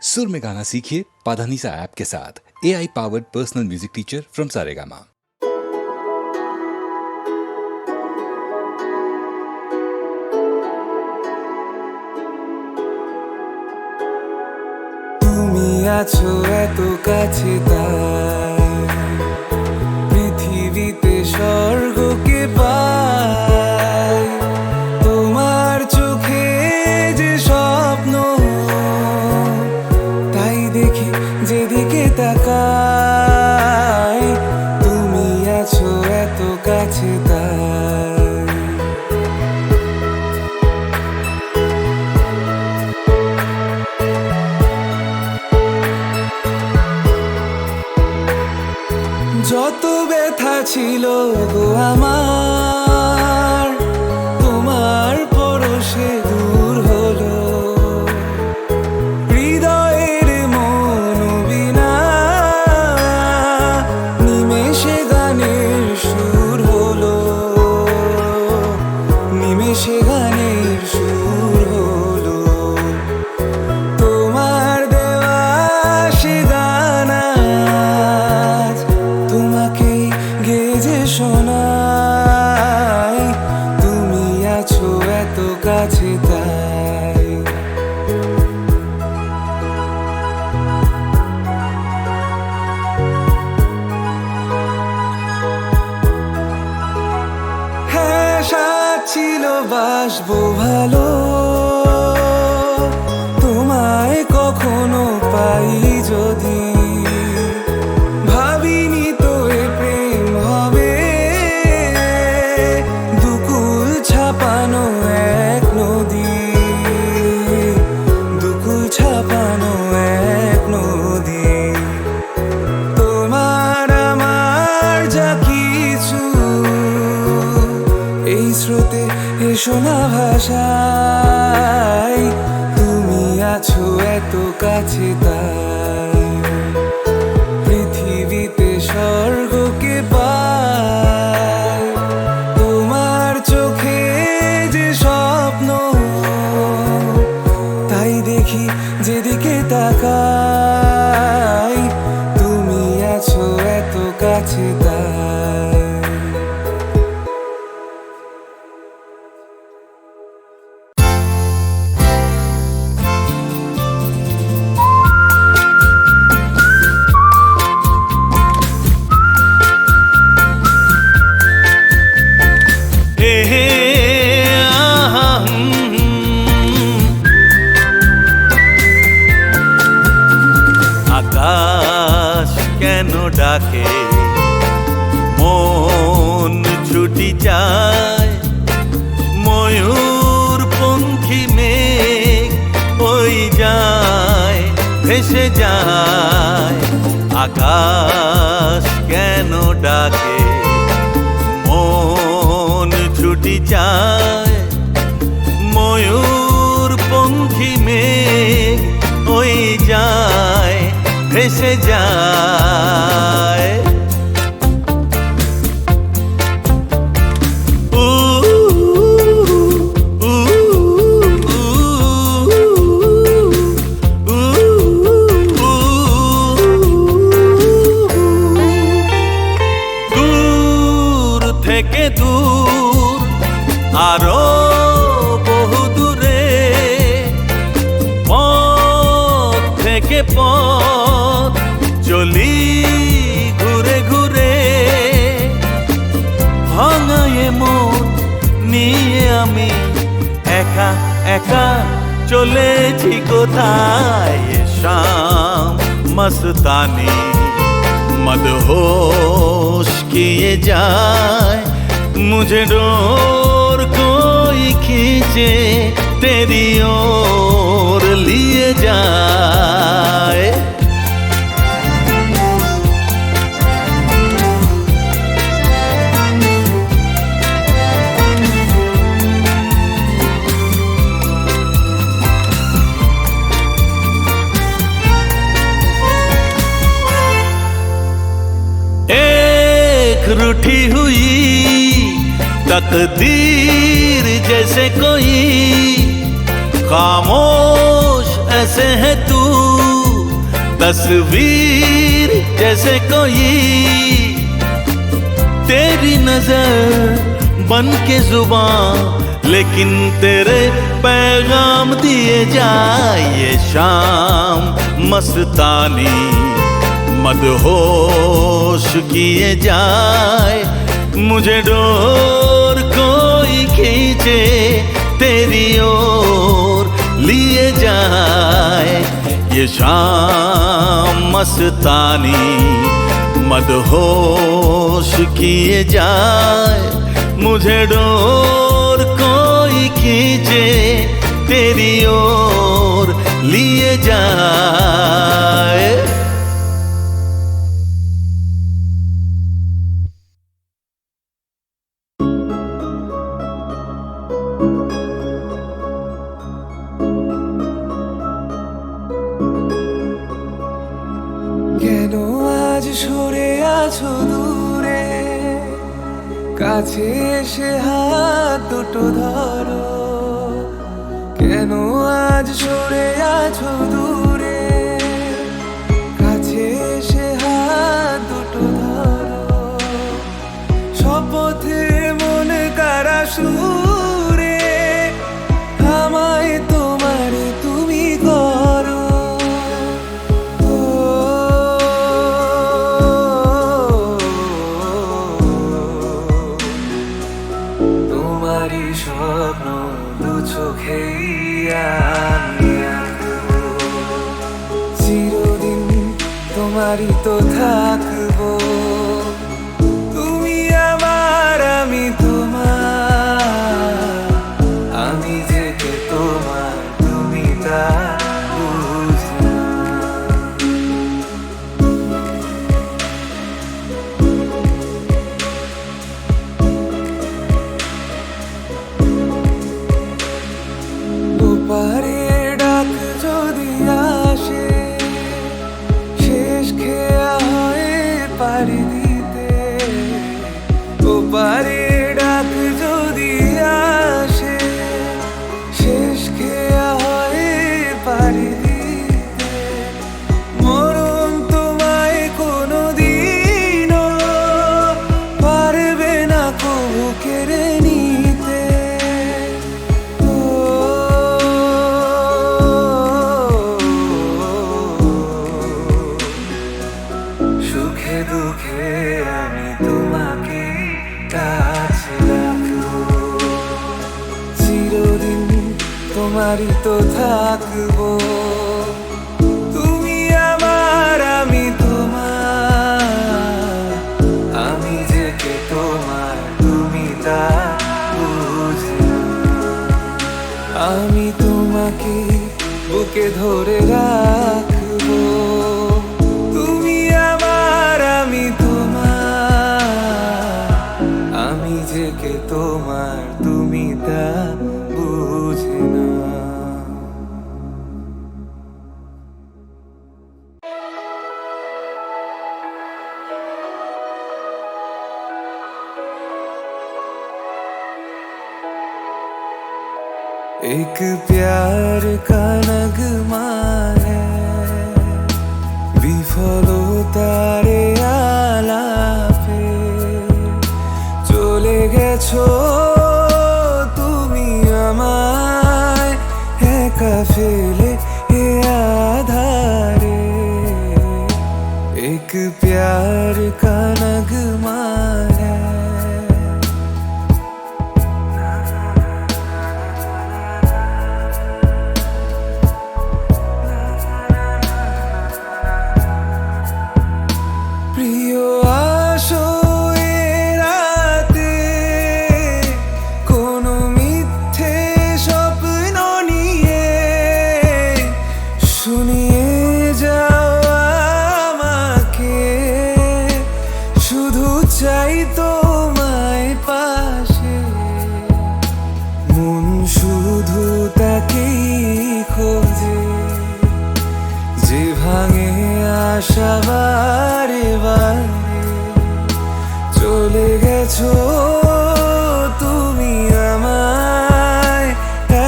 सुर में गाना सीखिए पाधानीसा ऐप के साथ। AI powered personal music teacher from Saregama. তুমি আছো এত কাছে তাই পৃথিবীতে স্বর্গকে পাই তোমার চোখে যে স্বপ্ন তাই দেখি যেদিকে তাকাই তুমি আছো এত কাছে তাই যত ব্যথা ছিল গো আমার তোমার পরশে দূর হলো হৃদয়ের মনোবীণা নিমেষে গানের সুর হলো নিমেষে গানের সুর হলো তোমার দেওয়া সে গান আজ তোমাকে গেজে শোনাই তুমি আছো এত কাছে তাই হ্যাঁ সাথ ছিল বাসবো ভালো তোমায় কখনো পাই যদি ভাবিনি তো এ প্রেম হবে দুকুল ছাপানো এক নদী দুকুল ছাপানো এক নদী তোমার আমার যা কিছু এই স্রোতে এসো না ভাষায় তুমি আছো এত কাছে তাই পৃথিবীতে স্বর্গকে পাই তোমার চোখে যে স্বপ্ন তাই দেখি যেদিকে তাকাই তুমি আছো এত কাছে তাই আকাশ কেন ডাকে মন ছুটি যায় ময়ূর পঙ্খী মেঘ ওই যায় ভেসে যায় আকাশ কেন ডাকে মন ছুটি যায় ময়ূর পঙ্খী মেঘ ওই যায় ভেসে যায় দূর থেকে দূর আরো বহু দূরে পথ থেকে পথ চলি ঘুরে ঘুরে ভাঙায়ে মন নিয়ে আমি একা একা চলেছি কোথায় শাম মস্তানি मदहोश किए जाए मुझे डोर कोई खींचे तेरी ओर लिए जाए रूठी हुई तकदीर जैसे कोई खामोश ऐसे है तू तस्वीर जैसे कोई तेरी नजर बन के जुबान, लेकिन तेरे पैगाम दिए जाए ये शाम मस्तानी, मदहोश किए जाए मुझे डोर कोई खींचे तेरी ओर लिए जाए ये शाम मस्तानी, मदहोश किए जाए मुझे डोर कोई खींचे तेरी ओर लिए जाए। কেন আজ সরে আছো দূরে, কাছে এসে হাত দুটো ধরো। কেন আজ সরে আছো দূরে, কাছে এসে হাত দুটো ধরো। শপথের মনে কারা সুরে আমায় তোমার তুমি করো। তোমারই স্বপ্ন দু চোখেই আমি আঁকবো, চিরদিন তোমারই তো থাকবো। তুমি আমার আমি তোমার, আমি যে কে তোমার তুমি তা বুঝো না। ওপারে ডাক যদি আসে, শেষ খেয়া হয়ে পারি দিতে। ওপারে ডাক যদি আসে, শেষ খেয়া হয়ে পারি দিতে। মরণ তোমায় কোনোদিনও পারবে না কবু কেড়ে নিতে। সুখে দুঃখে আমি তোমাকে কাছে রাখবো, চিরদিন তোমারই তো থাকবো। তুমি আমার আমি তোমার, আমি যে কে তোমার তুমি তা বুঝো না। আমি তোমাকে বুকে ধরে রাখবো, তুমি আমার আমি তোমার, আমি যে কে তোমার তুমি তা বুঝে না। एक प्यार का नगमा है, বিফলতারে আলাপে চলে গেছো তুমি আমায় একা ফেলে এ আধারে। एक प्यार का नगमा है, প্রিয় আসো এ রাতে, কোনো মিথ্যে স্বপ্ন নিয়ে শুনিয়ে যাও আমাকে। শুধু চাই তোমায় পাশে, মন শুধু তাকেই খোঁজে যে ভাঙে আশা বারে বারে। চলে গেছো তুমি আমায়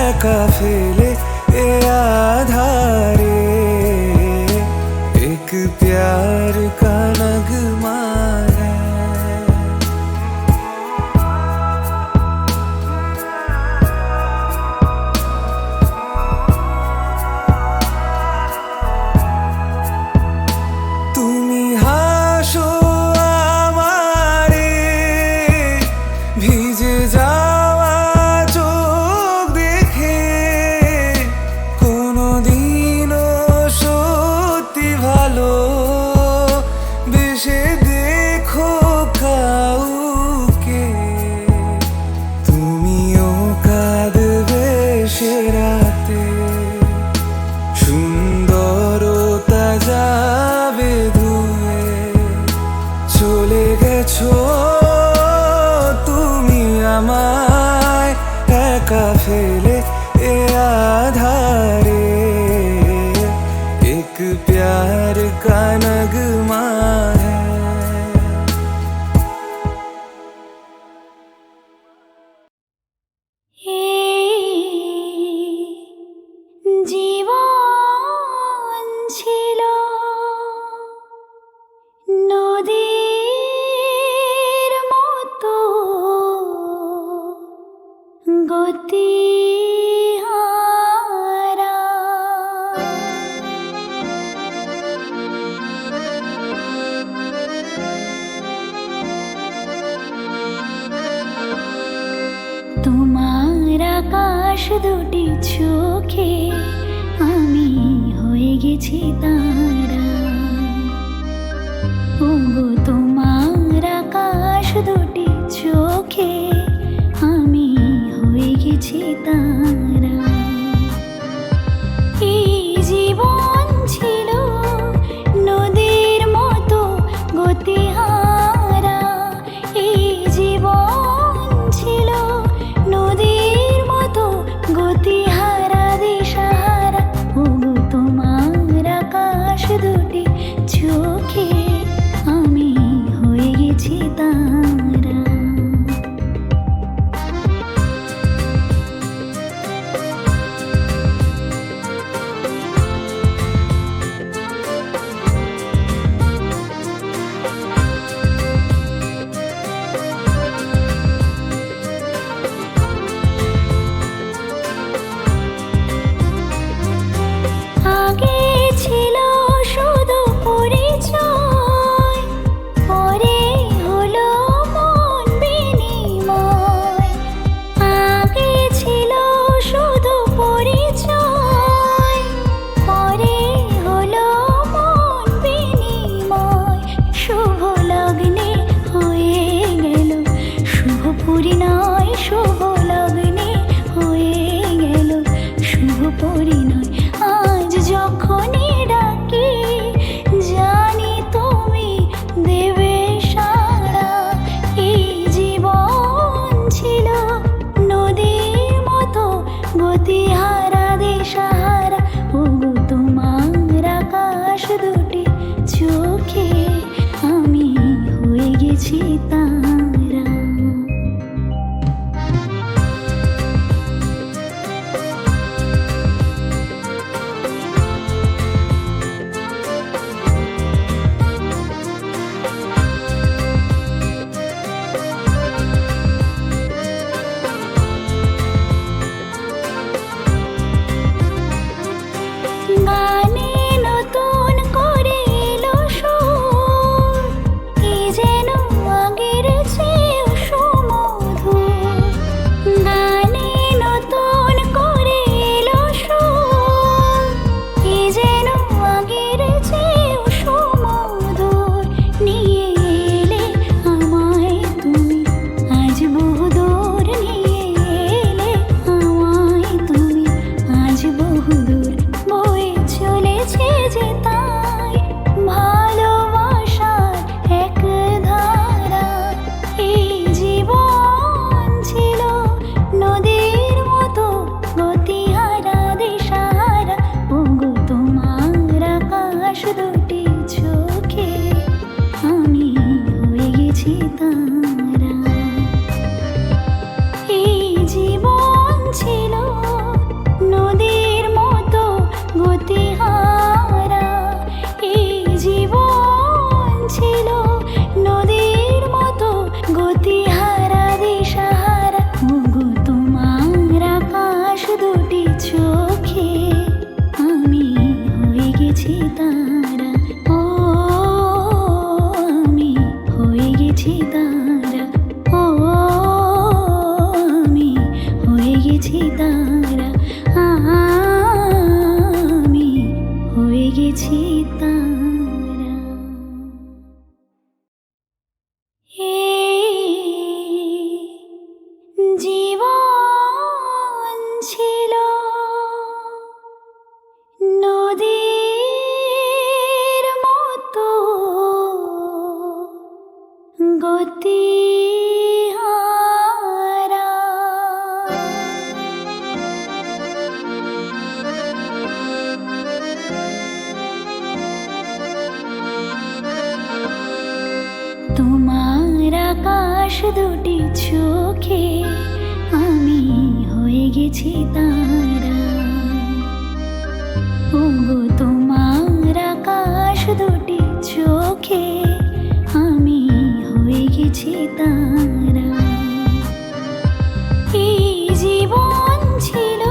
একা ফেলে এ আধারে। एक प्यार का नगमा है। জীবন ছিল নদীর মতো গতিহারা, তোমার আকাশ দুটি চোখে আমি হয়ে গেছি তারা। ওগো তোমার আকাশ দুটি চোখে আমি হয়ে গেছি তারা। এই জীবন ছিল নদীর মতো গতিহারা, এই জীবন ছিল নদীর মতো গতিহারা দিশাহারা। ওগো তোমার আকাশ দুটি চোখে আমি হয়ে গেছি তারা। আগে ছিল শুধু পরিচয়, পরে হলো মন বিনিময়। আগে ছিল শুধু পরিচয়, পরে হলো মন বিনিময়। শুভ লগ্নে হয়ে গেল শুভ পরিণয়, শুভ লগ্নে হয়ে গেল শুভ পরিণয়। আজ যখনই ডাকি জানি তুমি দেবে সাড়া। এই জীবন ছিল নদীর মতো গতিহারা দিশাহারা। ওগো তোমার আকাশ দুটি চোখে আমি হয়ে গেছি তারা। গানে নতুন করে এলো সুর, এ যেন আগের চেয়েও সুমধুর। গানে নতুন করে এলো সুর, এ যেন আগের চেয়েও সুমধুর। নিয়ে এলে আমায় তুমি আজ বহুদূর, নিয়ে এলে আমায় তুমি আজ বহুদূর। বয়ে চলেছে যে তাই ভালোবাসার এক ধারা। এই জীবন ছিল নদীর মতো গতিহারা দিশাহারা। ওগো তোমার আকাশ দুটি চোখে আমি হয়ে গেছি তারা। এই জীবন ছিল নদীর মতো গতিহারা, এই জীবন ছিল নদীর মতো গতিহারা দিশাহারা। ওগো তোমার আকাশ দুটি চোখে আমি হয়ে গেছি তারা। ও আমি হয়ে গেছি তারা, ও আমি হয়ে গেছি তারা, আমি হয়ে গেছি তারা। জীবন ছিল নদীর মতো গতিহারা। তোমার আকাশ দুটি চোখে আমি হয়ে গেছি তারা। ওগো তোমার আকাশ দুটি চোখে আমি হয়ে গেছি তারা। এই জীবন ছিল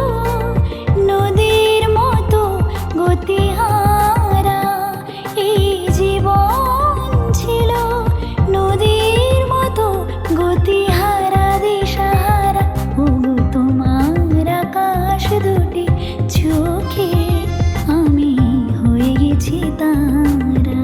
নদীর মতো গতিহারা, এই জীবন ছিল নদীর মতো গতিহারা দিশাহারা। ওগো তোমার আকাশ দুটি চোখে আমি হয়ে গেছি তারা।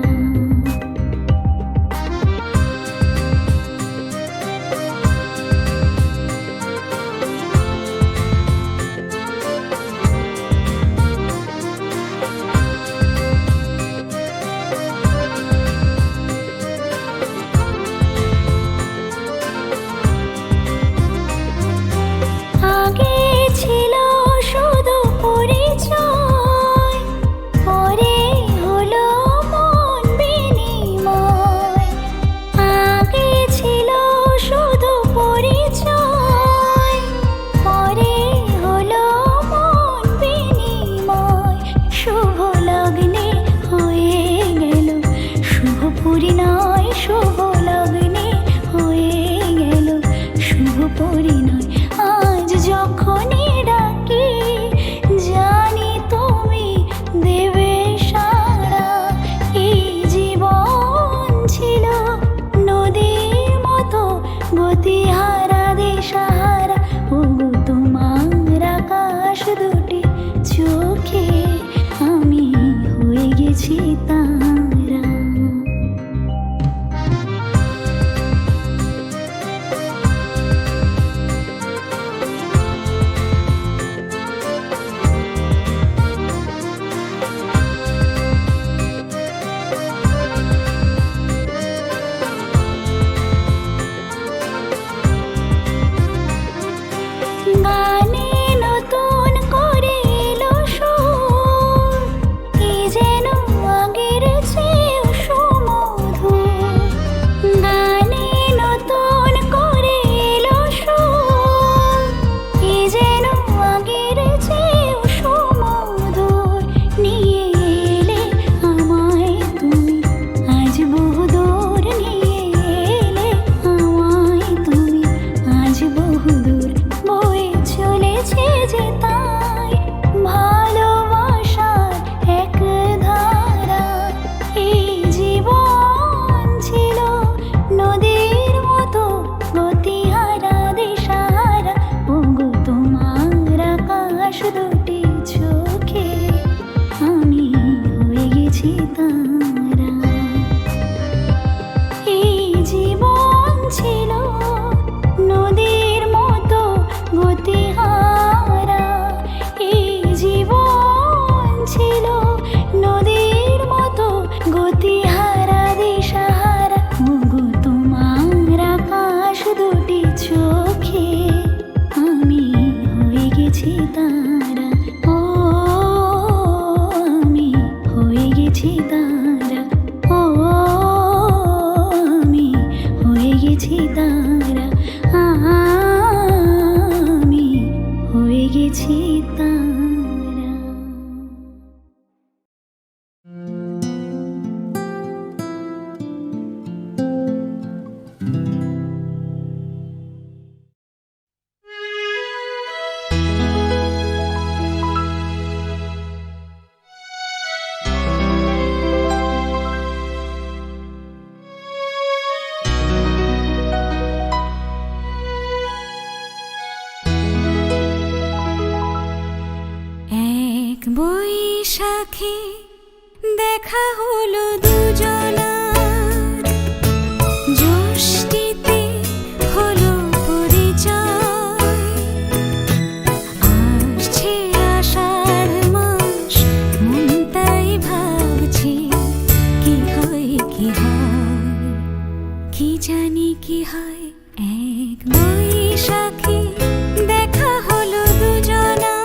আগে ছিল শুধু পরিচয়, পরে হলো মন বিনিময়। আগে ছিল শুধু পরিচয়, পরে হলো মন বিনিময়। শুভ লগ্নে হয়ে গেল শুভ পরিণয়, শুভ লগ্নে হয়ে গেল শুভ পরিণয়। আজ যখনই ডাকি জানি তুমি দেবে সাড়া। এই জীবন ছিল নদীর মতো গতিহারা দিশাহারা। ওগো তোমার আকাশ দুটি চোখে আমি হয়ে গেছি তারা। গানে নতুন করে এলো সুর, কি যেন আগের চেয়েও সুমধুর। গানে নতুন করে এলো সুর, কি যেন আগের চেয়েও সুমধুর। নিয়ে এলে আমায় তুমি আজ বহুদূর, নিয়ে এলে আমায় তুমি আজ বহুদূর। বয়ে চলেছে যে তাই ভালোবাসার এক ধারা। এই জীবন ছিল নদীর মতো গতিহারা দিশাহারা। ওগো তোমার আকাশ দুটি চোখে আমি হয়ে গেছি তারা। এই জীবন ছিল নদীর মতো গতিহারা, এই জীবন ছিল নদীর মতো গতিহারা দিশাহারা। ওগো তোমার আকাশ দুটি চোখে আমি হয়ে গেছি তারা। ও আমি হয়ে গেছি তারা, ও আমি হয়ে গেছি তারা, আমি হয়ে গেছি তারা। এক বৈশাখী দেখা হলো দুজনার, জ্যৈষ্ঠীতে হলো পরিচয়। আসছে আষাঢ় মাস, মন তাই ভাবছি কি হয় কি হয়, কি জানি কি হয়। এক বৈশাখী দেখা হলো দুজনার,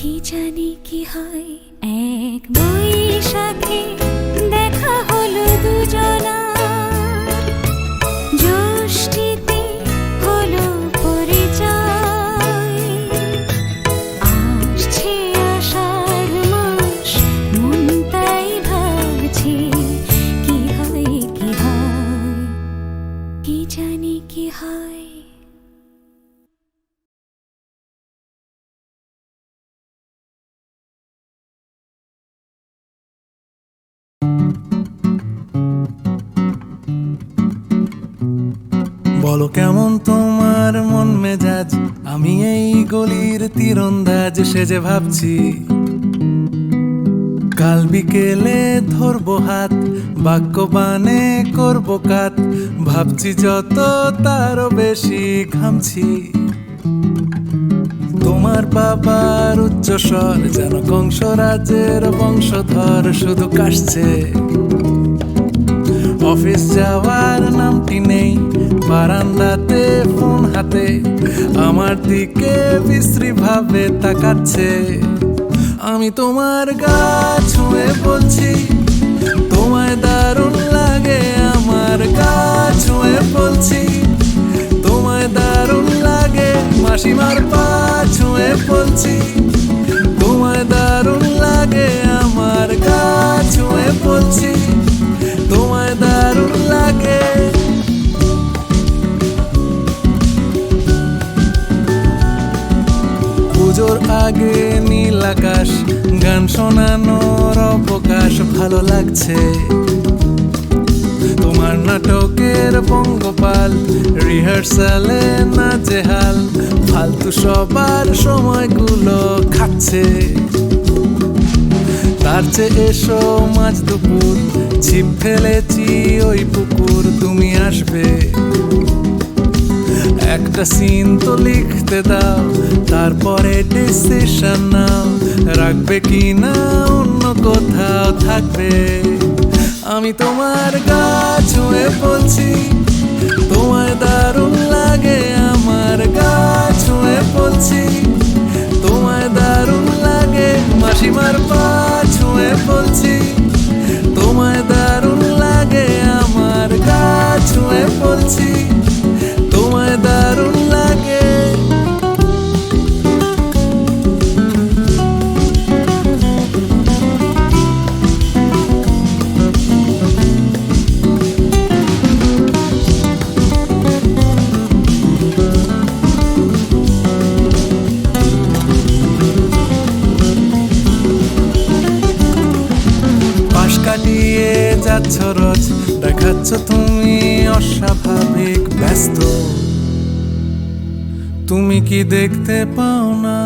কি জানি কি হয় এক বৈশাখে দেখা হলো দুজনার, জ্যৈষ্ঠীতে হলো পরিচয়, আসছে আষাঢ় মাস মন তাই ভাবছে কি হয় কি হয়, কি জানি কি হয়। বলো কেমন তোমার মন মেজাজ, আমি এই গলির তীরন্দাজ সেজে ভাবছি কাল বিকেলে ধরবো হাত, বাক্যবাণে করবো কাত, ভাবছি যত তারও বেশি ঘামছি। তোমার বাবার উচ্চস্বর যেন কংসরাজের বংশধর শুধু কাশছে, অফিস যাওয়ার নামটি নেই, বারান্দাতে ফোন হাতে আমার দিকে বিশ্রী ভাবে তাকাচ্ছে। আমি তোমার গা ছুঁয়ে বলছি তোমায় দারুণ লাগে, আমার গা ছুঁয়ে বলছি তোমায় দারুণ লাগে, মাসিমার পা ছুঁয়ে বলছি তোমায় দারুণ লাগে, আমার গা ছুঁয়ে বলছি তোমায় দারুণ লাগে। পুজোর আগে নীল আকাশ, গান শোনানোর অবকাশ ভালো লাগছে, তোমার নাটকের পঙ্গপাল রিহার্সালে নাচেহাল, ফালতু সবার সময়গুলো খাচ্ছে। তার চেয়ে এসো মাঝ দুপুর, ছিপ ফেলেছি ওই পুকুর, তুমি আসবে একটা সিন তো লিখতে দাও, তারপরে ডিসিশন নাও রাখবে কি না অন্য কোথাও থাকবে। আমি তোমার গা ছুঁয়ে বলছি তোমায় দারুণ লাগে, আমার গা ছুঁয়ে বলছি তোমায় দারুণ লাগে, মাসিমার পা ছুঁয়ে বলছি তোমায় দারুণ লাগে, আমার গা ছুঁয়ে বলছি তোমায় দারুণ লাগে। পাশ কাটিয়ে যাচ্ছ রোজ, দেখাচ্ছ তুমি অস্বাভাবিক ব্যস্ত, তুমি কি দেখতে পাও না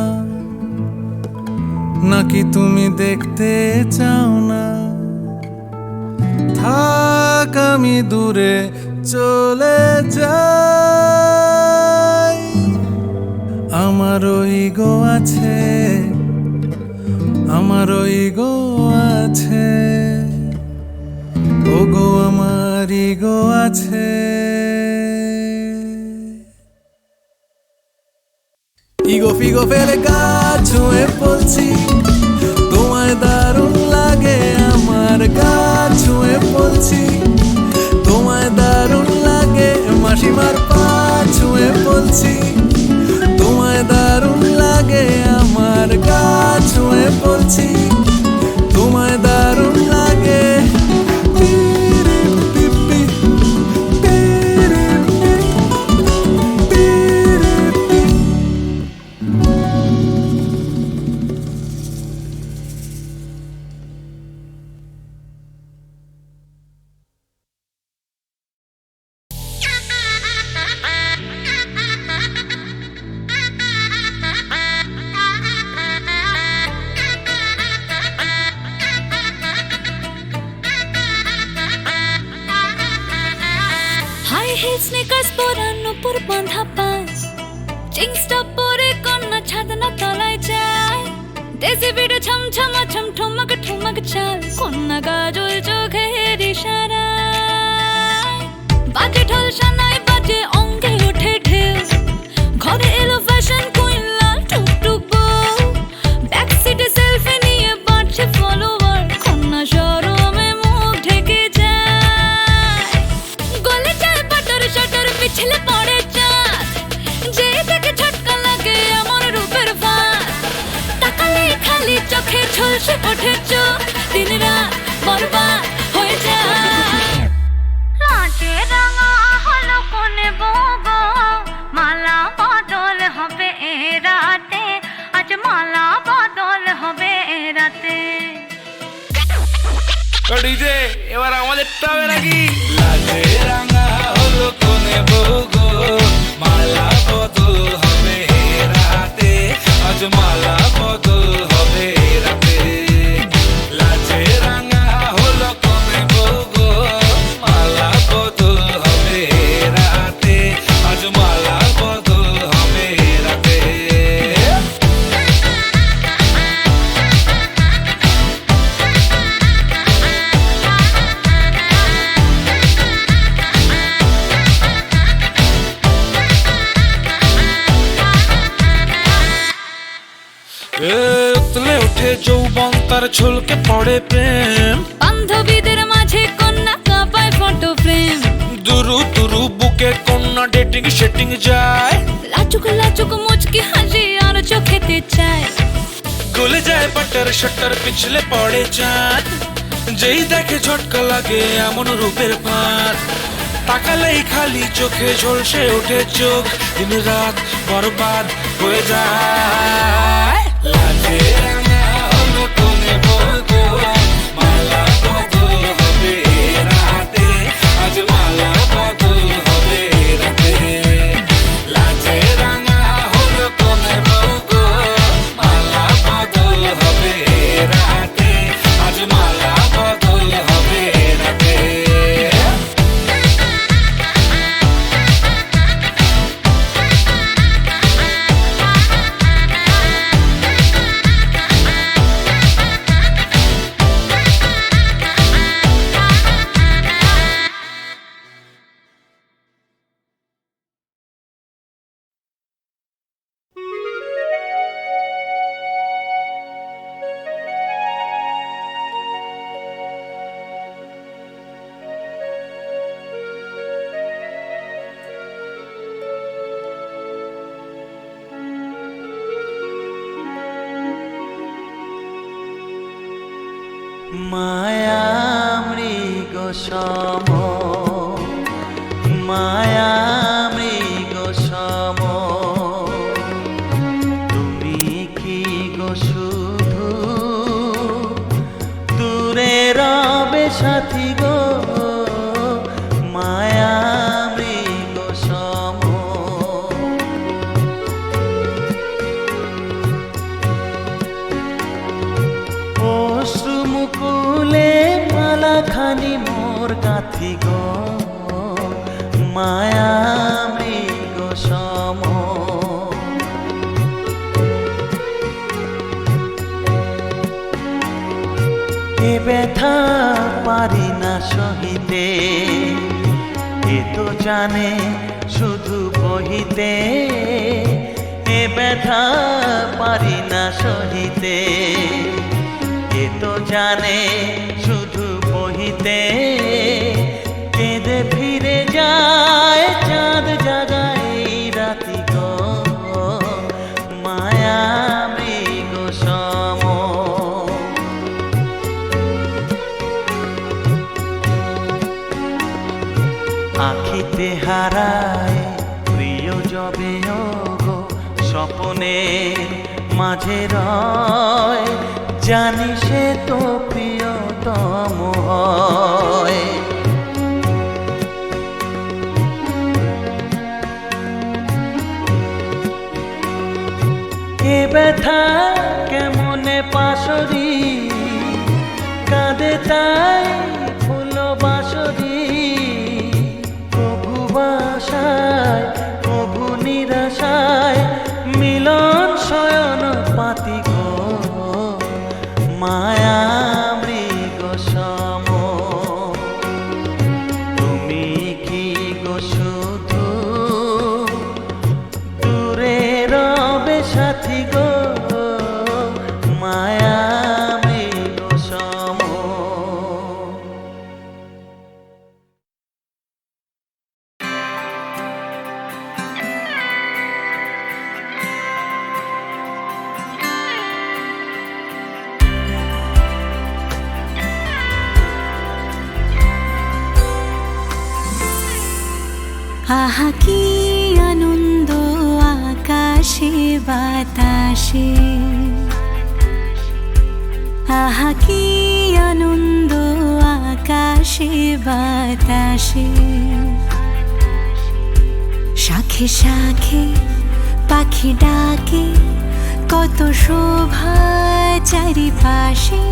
নাকি তুমি দেখতে চাও না? থাক আমি দূরে চলে যাই, আমারও ইগো আছে, আমারও ইগো আছে, ওগো আমার ইগো আছে। ইগো ফিগো ফেলে গা ছুঁয়ে বলছি তোমায় দারুণ লাগে, আমার গা ছুঁয়ে বলছি তোমায় দারুণ লাগে, মাসিমার পা ছুঁয়ে বলছি তোমায় দারুণ লাগে, আমার গা ছুঁয়ে বলছি তোমায় দারুণ লাগে। হাই হিল স্নিকার্স পরানো পুর বাঁধা পাস, জিন্সটা পরে কন্যা ছাদনা তলায় যায়, দেশি ভিড়ে ছমছমা ছমঠমক ঠমক চাল, কন্যা গাজল চোখের ইশারায়, বাজে ঢোল সানাই বাজে অঙ্গে ওঠে ঢেউ, ঘরে এলো ফ্যাশন কুইন লাল টুকটুক বউ, ব্যাক দেখে ঝলসে ওঠে চোখ, দিন রাত বরবাদ হয়ে যায়। লাজে রাঙা হলো কোনে বগো, মালা বদল হবে এ রাতে, আজ মালা বদল হবে এ রাতে। ডিজে এবার আমাদেরটা হবে নাকি? লাজে রাঙা হলো কোনে বগো, মালা বদল হবে এ রাতে, আজ মালা বদল হবে এ রাতে। লাজে রাঙা হলো কোনে বগো, মালা বদল হবে এ রাতে, আজ মালা বদল হবে এ রাতে। উতলে ওঠে যৌবন, তার ঝলকে পড়ে প্রেম, বান্ধবীদের মাঝে কন্যা কাঁপায় ফটো ফ্রেম, দুরু দুরু বুকে কন্যা ডেটিং সেটিং যায়, লাচুক লাচুক মুচকি হাসি আর চোখেতে চায়। গলে যায় বাটার শাটার, পিছলে পড়ে চাঁদ, যেই দেখে ঝটকা লাগে এমন রূপের ফাঁদ, তাকালেই খালি চোখে ঝলসে ওঠে চোখ, দিন রাত বরবাদ হয়ে যায়। লাজে রাঙা হলো কোনে বগো, মালা বদল হবে এ রাতে, আজ মালা বদল হবে এ রাতে। লাজে রাঙা হলো কোনে বগো, মালা বদল হবে এ রাতে, আজ মালা বদল হবে এ রাতে। মায়া মৃগ সম, মায়া মৃগ সম, তুমি কি গো শুধু দূরে রবে সাথী গো, মায়া মৃগ সম। অশ্রু মুকুলে মালা খানি মোর গাথি গো, মায়া মৃগ সম। এ ব্যথা পারি না সহিতে, এ তো জানে শুধু বহিতে, এ ব্যথা পারি না সহিতে, এ তো জানে শুধু বহিতে, কেঁদে ফিরে যায় চাঁদ জাগায় এই রাতি গো, মায়া মৃগ সম। আখিতে হারায় প্রিয় যবে গো, স্বপনের মাঝে রয়, জানি সে তো প্রিয়তম হয়। এ ব্যথা কেমনে পাশরি, কাঁদে তাই ফুল বাঁশরি, কভু বাসায় কভু নিরাশায়, মিলন শয়ন পাতি গো, মায়া মৃগ সম। তুমি কি গো শুধু দূরে রবে সাথী গো, আহা কি আনন্দ আকাশে বাতাসে, আহা কি আনন্দ আকাশে বাতাসে। শাখে শাখে পাখি ডাকে, কত শোভা চারিপাশে।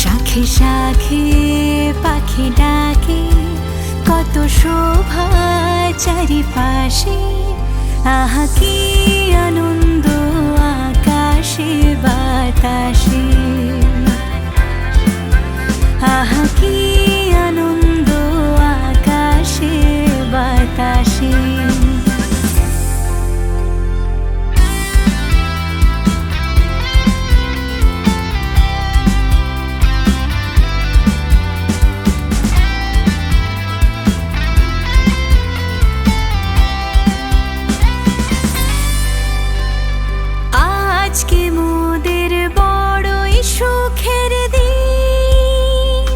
শাখে শাখে পাখি ডাকে, কত শোভা চারিপাশে। আহা কি আনন্দ আকাশে বাতাসে, আহা কি আনন্দ আকাশে বাতাসে। আজকে মোদের বড়ই সুখের দিন,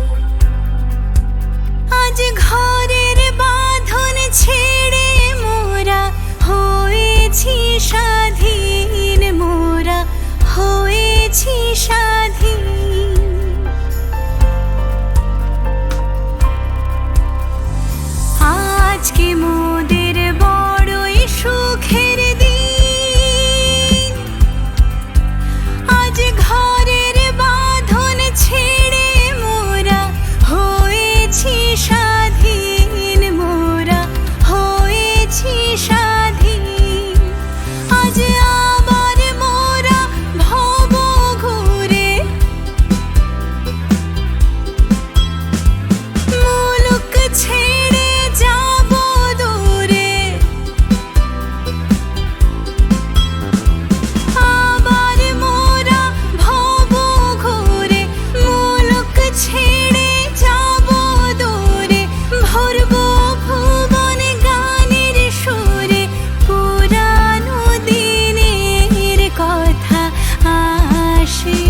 আজ ঘরের বাঁধন ছেড়ে মোরা হয়েছি স্বাধীন, মোরা হয়েছি স্বাধীন। আজকে মোদের বড়ই সুখের দিন, আজ ঘরের বাঁধন ছেড়ে মোরা হয়েছি স্বাধীন, মোরা হয়েছি স্বাধীন। আজ আবার মোরা ভব ঘুরে মুলুক ছেড়ে যাব দূরে। আবার মোরা ভব ঘুরে মুলুক ছেড়ে যাব দূরে। ভরব ভুবন গানের সুরে, পুরানো দিনের কথা আসে,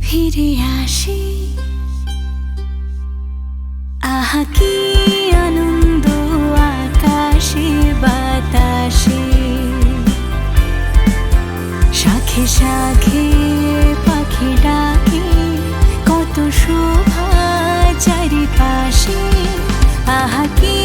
ফিরে আসে। আহা কি আনন্দ আকাশে বাতাসে। শাখে শাখে পাখি ডাকে, কত শোভা চারিপাশে। আহা কি